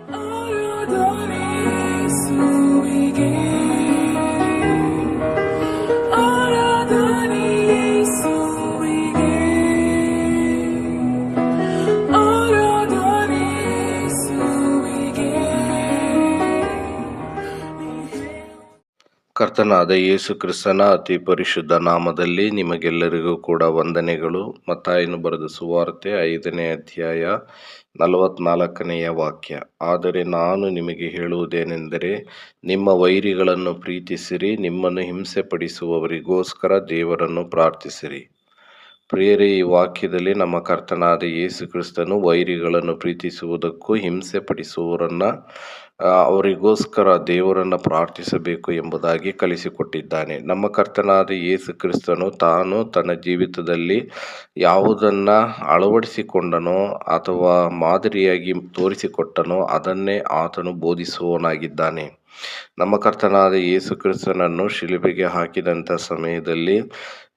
ಆರಾಧನೆ ಯೇಸುವಿಗೆ, ಆರಾಧನೆ ಯೇಸುವಿಗೆ, ಆರಾಧನೆ ಯೇಸುವಿಗೆ. ಕರ್ತನಾದ ಯೇಸು ಕ್ರಿಸ್ತನ ಅತಿ ಪರಿಶುದ್ಧ ನಾಮದಲ್ಲಿ ನಿಮಗೆಲ್ಲರಿಗೂ ಕೂಡ ವಂದನೆಗಳು. ಮತ್ತಾಯನು ಬರೆದ ಸುವಾರ್ತೆ 5ನೇ ಅಧ್ಯಾಯ 44ನೆಯ ವಾಕ್ಯ. ಆದರೆ ನಾನು ನಿಮಗೆ ಹೇಳುವುದೇನೆಂದರೆ, ನಿಮ್ಮ ವೈರಿಗಳನ್ನು ಪ್ರೀತಿಸಿರಿ, ನಿಮ್ಮನ್ನು ಹಿಂಸೆಪಡಿಸುವವರಿಗೋಸ್ಕರ ದೇವರನ್ನು ಪ್ರಾರ್ಥಿಸಿರಿ. ಪ್ರಿಯರೇ, ಈ ವಾಕ್ಯದಲ್ಲಿ ನಮ್ಮ ಕರ್ತನಾದ ಯೇಸು ಕ್ರಿಸ್ತನು ವೈರಿಗಳನ್ನು ಪ್ರೀತಿಸುವುದಕ್ಕೂ ಹಿಂಸೆಪಡಿಸುವವರನ್ನು ಅವರಿಗೋಸ್ಕರ ದೇವರನ್ನು ಪ್ರಾರ್ಥಿಸಬೇಕು ಎಂಬುದಾಗಿ ಕಲಿಸಿಕೊಟ್ಟಿದ್ದಾನೆ. ನಮ್ಮ ಕರ್ತನಾದ ಯೇಸು ಕ್ರಿಸ್ತನು ತಾನು ತನ್ನ ಜೀವಿತದಲ್ಲಿ ಯಾವುದನ್ನು ಅಳವಡಿಸಿಕೊಂಡನೋ ಅಥವಾ ಮಾದರಿಯಾಗಿ ತೋರಿಸಿಕೊಟ್ಟನೋ ಅದನ್ನೇ ಆತನು ಬೋಧಿಸುವವನಾಗಿದ್ದಾನೆ. ನಮ್ಮ ಕರ್ತನಾದ ಯೇಸು ಕ್ರಿಸ್ತನನ್ನು ಶಿಲುಬೆಗೆ ಹಾಕಿದಂಥ ಸಮಯದಲ್ಲಿ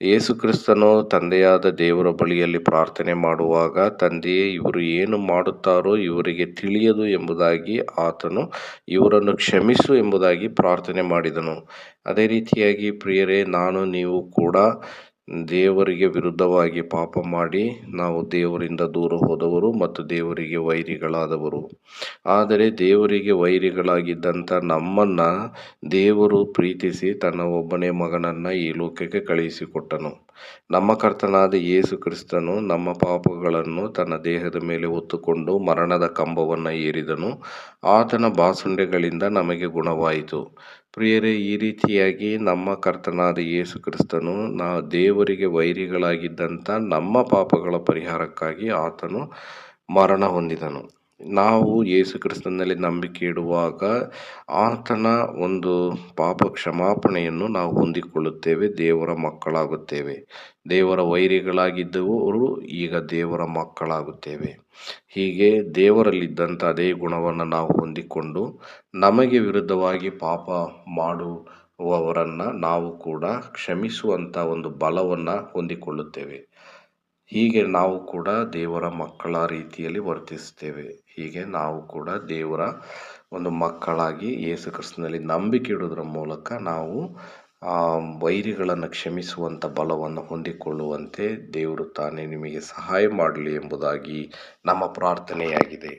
ಯೇಸು ಕ್ರಿಸ್ತನು ತಂದೆಯಾದ ದೇವರ ಬಳಿಯಲ್ಲಿ ಪ್ರಾರ್ಥನೆ ಮಾಡುವಾಗ, ತಂದೆಯೇ, ಇವರು ಏನು ಮಾಡುತ್ತಾರೋ ಇವರಿಗೆ ತಿಳಿಯದು ಎಂಬುದಾಗಿ ಆತನು ಇವರನ್ನು ಕ್ಷಮಿಸು ಎಂಬುದಾಗಿ ಪ್ರಾರ್ಥನೆ ಮಾಡಿದನು. ಅದೇ ರೀತಿಯಾಗಿ ಪ್ರಿಯರೇ, ನಾನು ನೀವು ಕೂಡ ದೇವರಿಗೆ ವಿರುದ್ಧವಾಗಿ ಪಾಪ ಮಾಡಿ ನಾವು ದೇವರಿಂದ ದೂರ ಹೋದವರು ಮತ್ತು ದೇವರಿಗೆ ವೈರಿಗಳಾದವರು. ಆದರೆ ದೇವರಿಗೆ ವೈರಿಗಳಾಗಿದ್ದಂಥ ನಮ್ಮನ್ನು ದೇವರು ಪ್ರೀತಿಸಿ ತನ್ನ ಒಬ್ಬನೇ ಮಗನನ್ನು ಈ ಲೋಕಕ್ಕೆ ಕಳುಹಿಸಿಕೊಟ್ಟನು. ನಮ್ಮ ಕರ್ತನಾದ ಯೇಸು ಕ್ರಿಸ್ತನು ನಮ್ಮ ಪಾಪಗಳನ್ನು ತನ್ನ ದೇಹದ ಮೇಲೆ ಹೊತ್ತುಕೊಂಡು ಮರಣದ ಕಂಬವನ್ನು ಏರಿದನು. ಆತನ ಬಾಸುಂಡೆಗಳಿಂದ ನಮಗೆ ಗುಣವಾಯಿತು. ಪ್ರಿಯರೇ, ಈ ರೀತಿಯಾಗಿ ನಮ್ಮ ಕರ್ತನಾದ ಯೇಸು ಕ್ರಿಸ್ತನು ದೇವರಿಗೆ ವೈರಿಗಳಾಗಿದ್ದಂಥ ನಮ್ಮ ಪಾಪಗಳ ಪರಿಹಾರಕ್ಕಾಗಿ ಆತನು ಮರಣ ಹೊಂದಿದನು. ನಾವು ಯೇಸು ಕ್ರಿಸ್ತನಲ್ಲಿ ನಂಬಿಕೆ ಇಡುವಾಗ ಆತನ ಒಂದು ಪಾಪ ಕ್ಷಮಾಪಣೆಯನ್ನು ನಾವು ಹೊಂದಿಕೊಳ್ಳುತ್ತೇವೆ, ದೇವರ ಮಕ್ಕಳಾಗುತ್ತೇವೆ. ದೇವರ ವೈರಿಗಳಾಗಿದ್ದವರು ಈಗ ದೇವರ ಮಕ್ಕಳಾಗುತ್ತೇವೆ. ಹೀಗೆ ದೇವರಲ್ಲಿದ್ದಂಥ ಅದೇ ಗುಣವನ್ನು ನಾವು ಹೊಂದಿಕೊಂಡು ನಮಗೆ ವಿರುದ್ಧವಾಗಿ ಪಾಪ ಮಾಡುವವರನ್ನು ನಾವು ಕೂಡ ಕ್ಷಮಿಸುವಂಥ ಒಂದು ಬಲವನ್ನು ಹೊಂದಿಕೊಳ್ಳುತ್ತೇವೆ. ಹೀಗೆ ನಾವು ಕೂಡ ದೇವರ ಮಕ್ಕಳ ರೀತಿಯಲ್ಲಿ ವರ್ತಿಸ್ತೇವೆ. ಹೀಗೆ ನಾವು ಕೂಡ ದೇವರ ಒಂದು ಮಕ್ಕಳಾಗಿ ಯೇಸು ಕ್ರಿಸ್ತನಲ್ಲಿ ನಂಬಿಕೆ ಇಡುವುದರ ಮೂಲಕ ನಾವು ವೈರಿಗಳನ್ನು ಕ್ಷಮಿಸುವಂಥ ಬಲವನ್ನು ಹೊಂದಿಕೊಳ್ಳುವಂತೆ ದೇವರು ತಾನೇ ನಿಮಗೆ ಸಹಾಯ ಮಾಡಲಿ ಎಂಬುದಾಗಿ ನಮ್ಮ ಪ್ರಾರ್ಥನೆಯಾಗಿದೆ.